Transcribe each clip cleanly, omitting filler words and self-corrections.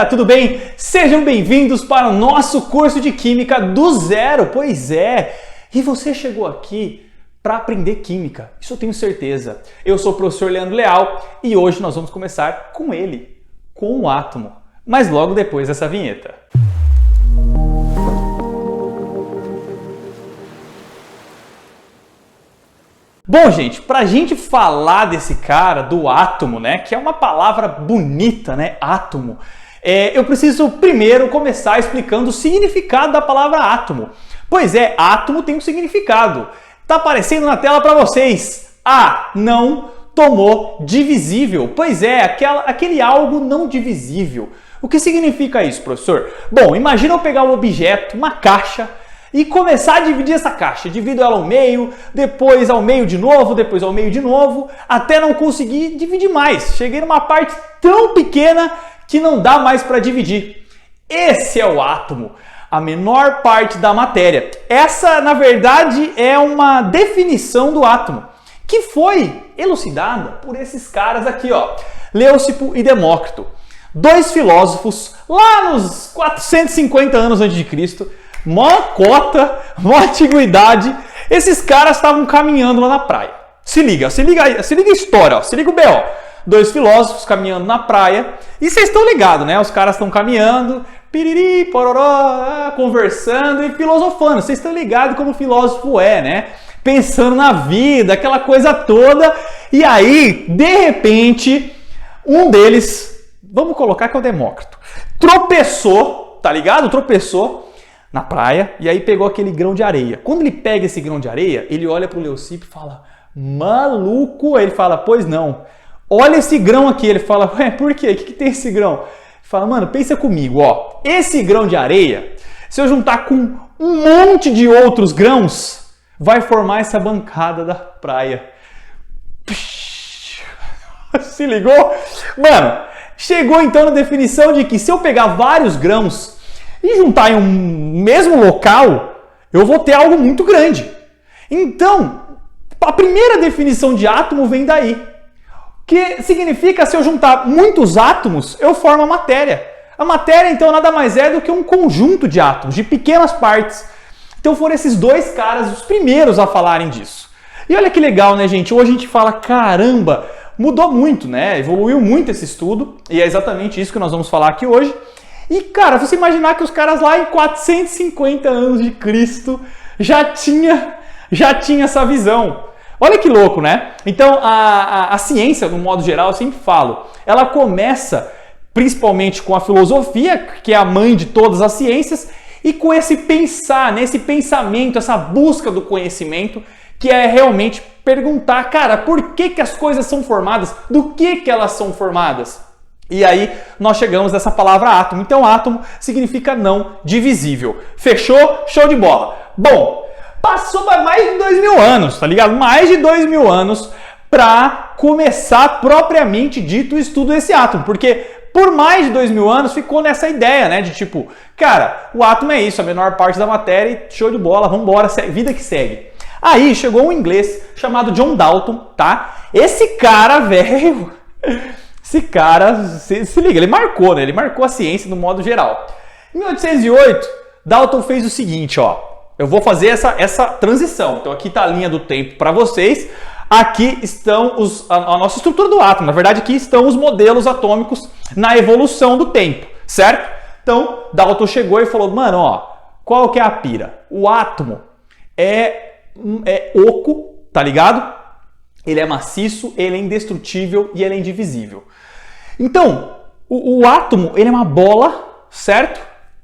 galera, tudo bem? Sejam bem-vindos para o nosso curso de Química do Zero. Pois é, e você chegou aqui para aprender Química, isso eu tenho certeza. Eu sou o professor Leandro Leal e hoje nós vamos começar com ele, com o átomo, mas logo depois dessa vinheta. Bom, gente, pra gente falar desse cara, do átomo, né, que é uma palavra bonita, né, átomo, eu preciso primeiro começar explicando o significado da palavra átomo. Pois é, átomo tem um significado. Tá aparecendo na tela para vocês. Não tomou divisível. Pois é, aquele algo não divisível. O que significa isso, professor? Bom, imagina eu pegar um objeto, uma caixa, e começar a dividir essa caixa. Divido ela ao meio, depois ao meio de novo, depois ao meio de novo, até não conseguir dividir mais. Cheguei numa parte tão pequena que não dá mais para dividir. Esse é o átomo, a menor parte da matéria. Essa, na verdade, é uma definição do átomo, que foi elucidada por esses caras aqui, ó, Leucipo e Demócrito. Dois filósofos lá nos 450 anos antes de Cristo. Mó cota, mó antiguidade, esses caras estavam caminhando lá na praia. Se liga a história, ó, se liga o B.O. Dois filósofos caminhando na praia, e vocês estão ligados, né? Os caras estão caminhando, piriri, pororó, conversando e filosofando. Vocês estão ligados como o filósofo é, né? Pensando na vida, aquela coisa toda. E aí, de repente, um deles, vamos colocar que é o Demócrito, tropeçou, tá ligado? Tropeçou na praia, e aí pegou aquele grão de areia. Quando ele pega esse grão de areia, ele olha para o Leucipo e fala, maluco! Aí ele fala, pois não, olha esse grão aqui. Ele fala, ué, por quê? O que tem esse grão? Ele fala, mano, pensa comigo, ó, esse grão de areia, se eu juntar com um monte de outros grãos, vai formar essa bancada da praia. Se ligou? Mano, chegou então na definição de que se eu pegar vários grãos e juntar em um mesmo local, eu vou ter algo muito grande. Então, a primeira definição de átomo vem daí. Que significa, se eu juntar muitos átomos, eu formo a matéria. A matéria, então, nada mais é do que um conjunto de átomos, de pequenas partes. Então foram esses dois caras os primeiros a falarem disso. E olha que legal, né, gente? Hoje a gente fala, caramba, mudou muito, né? Evoluiu muito esse estudo, e é exatamente isso que nós vamos falar aqui hoje. E, cara, você imaginar que os caras lá em 450 anos de Cristo já tinha essa visão. Olha que louco, né? Então, a ciência, no modo geral, eu sempre falo, ela começa principalmente com a filosofia, que é a mãe de todas as ciências, e com esse pensar, né? Esse pensamento, essa busca do conhecimento, que é realmente perguntar, cara, por que as coisas são formadas? Do que elas são formadas? E aí nós chegamos nessa palavra átomo. Então átomo significa não divisível. Fechou? Show de bola. Bom, passou mais de 2000 anos, tá ligado? Mais de 2000 anos para começar propriamente dito o estudo desse átomo. Porque por mais de 2000 anos ficou nessa ideia, né? De tipo, cara, o átomo é isso, a menor parte da matéria e show de bola, vambora, vida que segue. Aí chegou um inglês chamado John Dalton, tá? Esse cara, velho... Esse cara, se liga, ele marcou, né? Ele marcou a ciência no modo geral. Em 1808, Dalton fez o seguinte, ó. Eu vou fazer essa transição. Então aqui está a linha do tempo para vocês. Aqui estão a nossa estrutura do átomo. Na verdade, aqui estão os modelos atômicos na evolução do tempo, certo? Então, Dalton chegou e falou, mano, ó, qual que é a pira? O átomo é oco, tá ligado? Ele é maciço, ele é indestrutível e ele é indivisível. Então, o átomo, ele é uma bola, certo?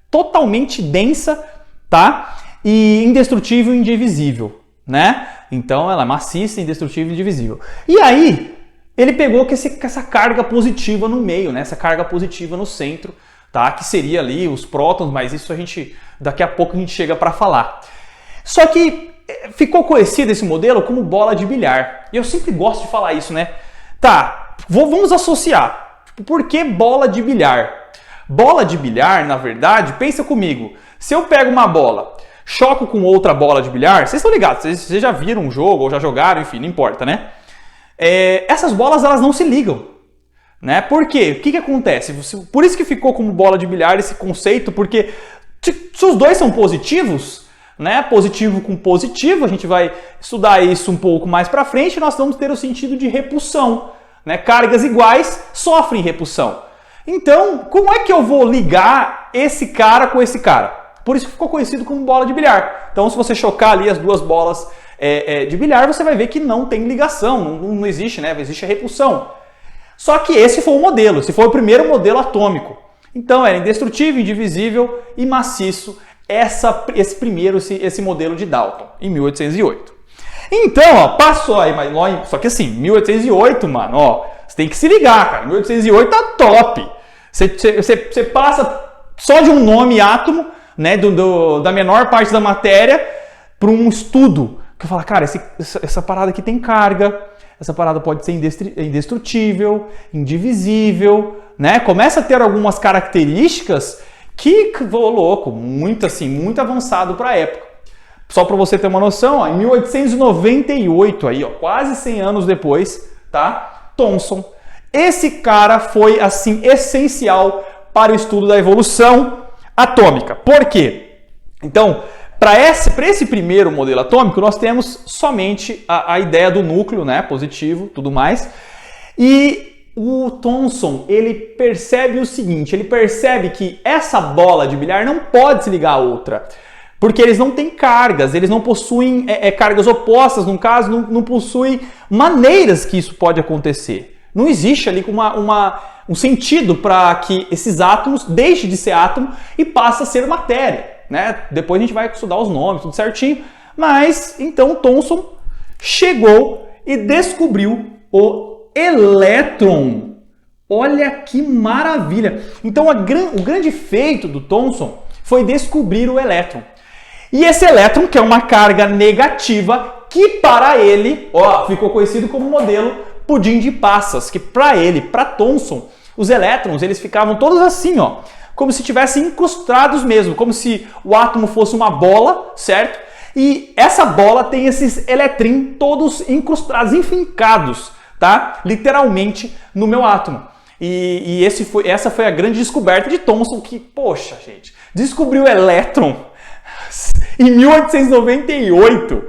Totalmente densa, tá? E indestrutível e indivisível, né? Então, ela é maciça, indestrutível e indivisível. E aí, ele pegou com essa carga positiva no meio, né? Essa carga positiva no centro, tá? Que seria ali os prótons, mas isso daqui a pouco a gente chega para falar. Só que ficou conhecido esse modelo como bola de bilhar. E eu sempre gosto de falar isso, né? Tá, vamos associar. Por que bola de bilhar? Bola de bilhar, na verdade, pensa comigo. Se eu pego uma bola, choco com outra bola de bilhar, vocês estão ligados, vocês já viram um jogo ou já jogaram, enfim, não importa, né? Essas bolas, elas não se ligam. Né? Por quê? O que acontece? Por isso que ficou como bola de bilhar esse conceito, porque se os dois são positivos, né? Positivo com positivo, a gente vai estudar isso um pouco mais para frente, nós vamos ter o sentido de repulsão. Né? Cargas iguais sofrem repulsão. Então, como é que eu vou ligar esse cara com esse cara? Por isso que ficou conhecido como bola de bilhar. Então, se você chocar ali as duas bolas de bilhar, você vai ver que não tem ligação, não existe, né? Existe a repulsão. Só que esse foi o modelo, esse foi o primeiro modelo atômico. Então, era indestrutível, indivisível e maciço esse modelo de Dalton, em 1808. Então, ó, passou aí, só que assim, 1808, mano, ó, você tem que se ligar, cara, 1808 tá top. Você passa só de um nome átomo, né, da menor parte da matéria, para um estudo, que eu falo, cara, essa parada aqui tem carga, essa parada pode ser indestrutível, indivisível, né, começa a ter algumas características que, louco, muito avançado para a época. Só para você ter uma noção, ó, em 1898, aí, ó, quase 100 anos depois, tá? Thomson. Esse cara foi, assim, essencial para o estudo da evolução atômica. Por quê? Então, para esse primeiro modelo atômico, nós temos somente a ideia do núcleo, né? Positivo, tudo mais. E o Thomson, ele percebe o seguinte, ele percebe que essa bola de bilhar não pode se ligar à outra. Porque eles não têm cargas, eles não possuem cargas opostas, no caso, não possuem maneiras que isso pode acontecer. Não existe ali um sentido para que esses átomos deixem de ser átomo e passem a ser matéria. Né? Depois a gente vai estudar os nomes, tudo certinho. Mas, então, Thomson chegou e descobriu o elétron. Olha que maravilha! Então, o grande feito do Thomson foi descobrir o elétron. E esse elétron, que é uma carga negativa, que para ele, ó, ficou conhecido como modelo pudim de passas, que para Thomson, os elétrons, eles ficavam todos assim, ó, como se tivessem incrustados mesmo, como se o átomo fosse uma bola, certo? E essa bola tem esses eletrinhos todos incrustados, enfincados, tá? Literalmente no meu átomo. E essa foi a grande descoberta de Thomson, que, poxa, gente, descobriu o elétron em 1898.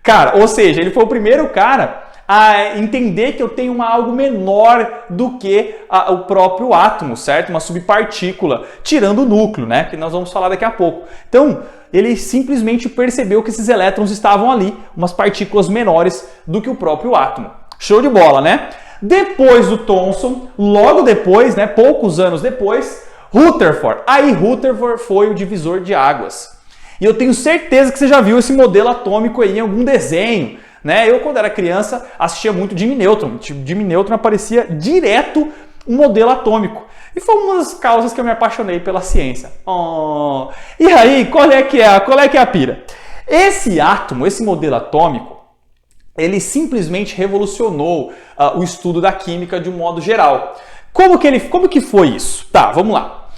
Cara, ou seja, ele foi o primeiro cara a entender que eu tenho algo menor do que o próprio átomo, certo? Uma subpartícula, tirando o núcleo, né? Que nós vamos falar daqui a pouco. Então, ele simplesmente percebeu que esses elétrons estavam ali, umas partículas menores do que o próprio átomo. Show de bola, né? Depois do Thomson, logo depois, né, poucos anos depois, Rutherford. Aí Rutherford foi o divisor de águas. E eu tenho certeza que você já viu esse modelo atômico aí em algum desenho, né? Eu, quando era criança, assistia muito Jimmy Neutron. Jimmy Neutron aparecia direto um modelo atômico. E foi uma das causas que eu me apaixonei pela ciência. Oh. E aí, qual é que é a pira? Esse átomo, esse modelo atômico, ele simplesmente revolucionou o estudo da química de um modo geral. Como que foi isso? Tá, vamos lá.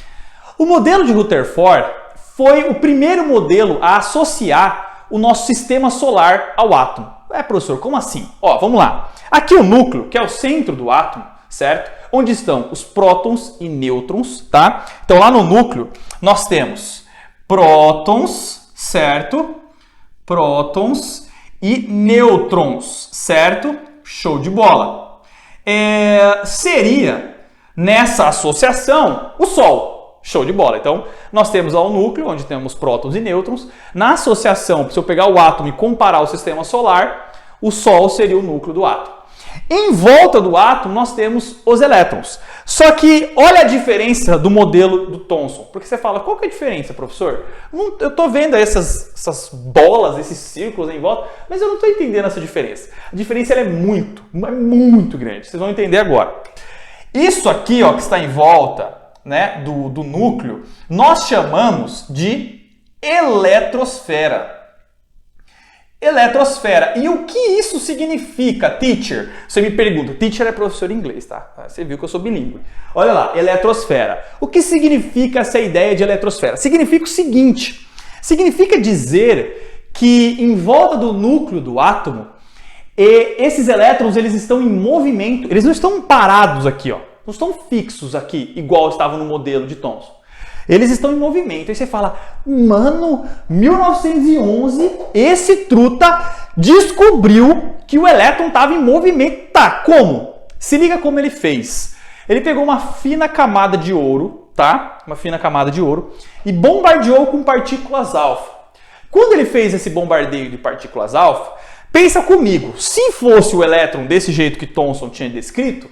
O modelo de Rutherford foi o primeiro modelo a associar o nosso sistema solar ao átomo. Professor, como assim? Ó, vamos lá. Aqui o núcleo, que é o centro do átomo, certo? Onde estão os prótons e nêutrons, tá? Então lá no núcleo nós temos prótons, certo? Prótons e nêutrons, certo? Show de bola. Seria nessa associação o Sol. Show de bola. Então, nós temos lá o núcleo, onde temos prótons e nêutrons. Na associação, se eu pegar o átomo e comparar o sistema solar, o Sol seria o núcleo do átomo. Em volta do átomo, nós temos os elétrons. Só que, olha a diferença do modelo do Thomson. Porque você fala, qual que é a diferença, professor? Eu estou vendo essas bolas, esses círculos em volta, mas eu não estou entendendo essa diferença. A diferença ela é muito grande. Vocês vão entender agora. Isso aqui, ó, que está em volta, né, do núcleo, nós chamamos de eletrosfera. Eletrosfera. E o que isso significa, teacher? Você me pergunta. Teacher é professor de inglês, tá? Você viu que eu sou bilíngue. Olha lá, eletrosfera. O que significa essa ideia de eletrosfera? Significa o seguinte. Significa dizer que em volta do núcleo do átomo, esses elétrons eles estão em movimento. Eles não estão parados aqui, ó. Não estão fixos aqui, igual estavam no modelo de Thomson. Eles estão em movimento. Aí você fala, mano, 1911, esse truta descobriu que o elétron estava em movimento. Tá, como? Se liga como ele fez. Ele pegou uma fina camada de ouro, tá? Uma fina camada de ouro, e bombardeou com partículas alfa. Quando ele fez esse bombardeio de partículas alfa, pensa comigo, se fosse o elétron desse jeito que Thomson tinha descrito,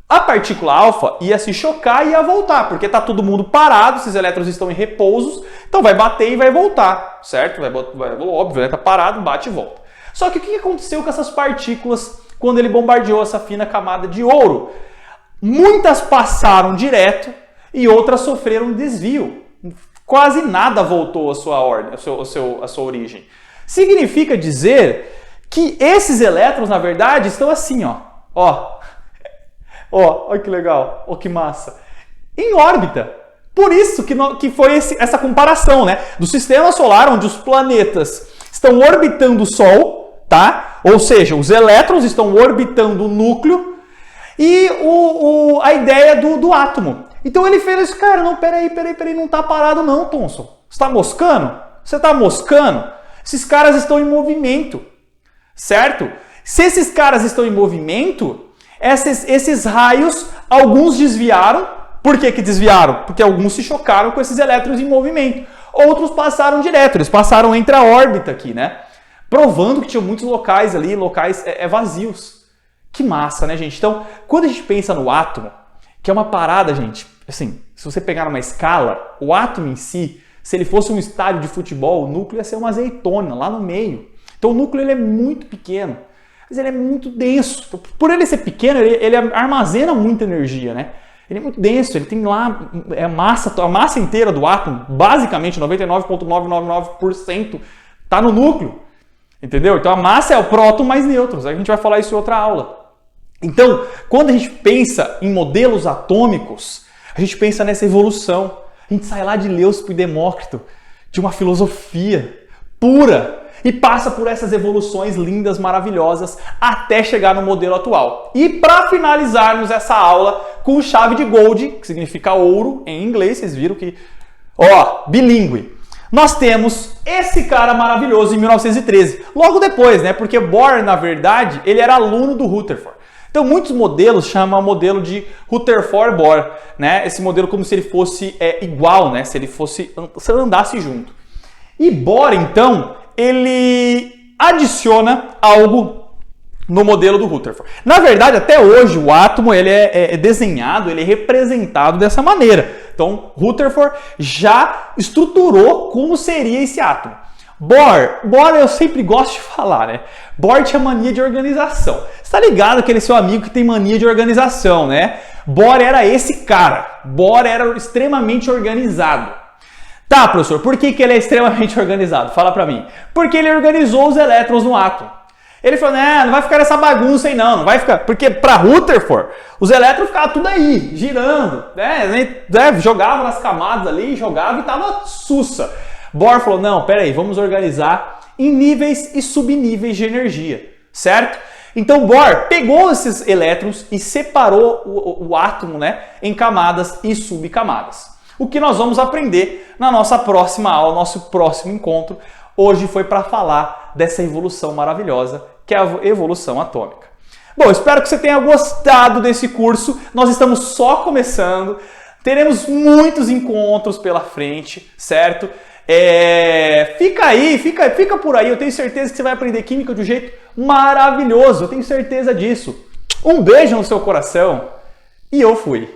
a partícula alfa ia se chocar e ia voltar, porque está todo mundo parado, esses elétrons estão em repousos, então vai bater e vai voltar, certo? Óbvio, está parado, bate e volta. Só que o que aconteceu com essas partículas quando ele bombardeou essa fina camada de ouro? Muitas passaram direto e outras sofreram desvio. Quase nada voltou à sua ordem, à sua origem. Significa dizer que esses elétrons, na verdade, estão assim, ó, olha que legal, ó que massa, em órbita. Por isso que foi essa comparação, né, do sistema solar, onde os planetas estão orbitando o Sol, tá? Ou seja, os elétrons estão orbitando o núcleo e a ideia do átomo. Então ele fez isso, cara, não, peraí, não tá parado não, Thomson. Você tá moscando? Você tá moscando? Esses caras estão em movimento, certo? Se esses caras estão em movimento, esses raios, alguns desviaram. Por que desviaram? Porque alguns se chocaram com esses elétrons em movimento. Outros passaram direto, eles passaram entre a órbita aqui, né? Provando que tinha muitos locais ali, vazios. Que massa, né, gente? Então, quando a gente pensa no átomo, que é uma parada, gente, assim, se você pegar numa escala, o átomo em si, se ele fosse um estádio de futebol, o núcleo ia ser uma azeitona lá no meio. Então o núcleo ele é muito pequeno, mas ele é muito denso. Por ele ser pequeno, ele armazena muita energia, né? Ele é muito denso, ele tem lá a massa inteira do átomo, basicamente 99,999% está no núcleo. Entendeu? Então a massa é o próton mais nêutrons. A gente vai falar isso em outra aula. Então, quando a gente pensa em modelos atômicos, a gente pensa nessa evolução. A gente sai lá de Leucipo e Demócrito, de uma filosofia pura, e passa por essas evoluções lindas, maravilhosas, até chegar no modelo atual. E para finalizarmos essa aula com chave de Gold, que significa ouro em inglês, vocês viram que, bilíngue. Nós temos esse cara maravilhoso em 1913. Logo depois, né? Porque Bohr, na verdade, ele era aluno do Rutherford. Então, muitos modelos chamam o modelo de Rutherford-Bohr, né? Esse modelo como se ele fosse igual, né? Se ele andasse junto. E Bohr, então, ele adiciona algo no modelo do Rutherford. Na verdade, até hoje, o átomo ele é desenhado, ele é representado dessa maneira. Então, Rutherford já estruturou como seria esse átomo. Bohr eu sempre gosto de falar, né? Bohr tinha mania de organização. Você tá ligado aquele seu amigo que tem mania de organização, né? Bohr era esse cara. Bohr era extremamente organizado. Tá, professor, por que ele é extremamente organizado? Fala pra mim. Porque ele organizou os elétrons no átomo. Ele falou, não vai ficar essa bagunça aí não vai ficar... Porque para Rutherford, os elétrons ficavam tudo aí, girando, né? Jogava nas camadas ali, jogava e tava sussa. Bohr falou, não, peraí, vamos organizar em níveis e subníveis de energia, certo? Então Bohr pegou esses elétrons e separou o átomo, né, em camadas e subcamadas. O que nós vamos aprender na nossa próxima aula, nosso próximo encontro, hoje foi para falar dessa evolução maravilhosa, que é a evolução atômica. Bom, espero que você tenha gostado desse curso. Nós estamos só começando, teremos muitos encontros pela frente, certo? Fica por aí, eu tenho certeza que você vai aprender química de um jeito maravilhoso, eu tenho certeza disso. Um beijo no seu coração e eu fui.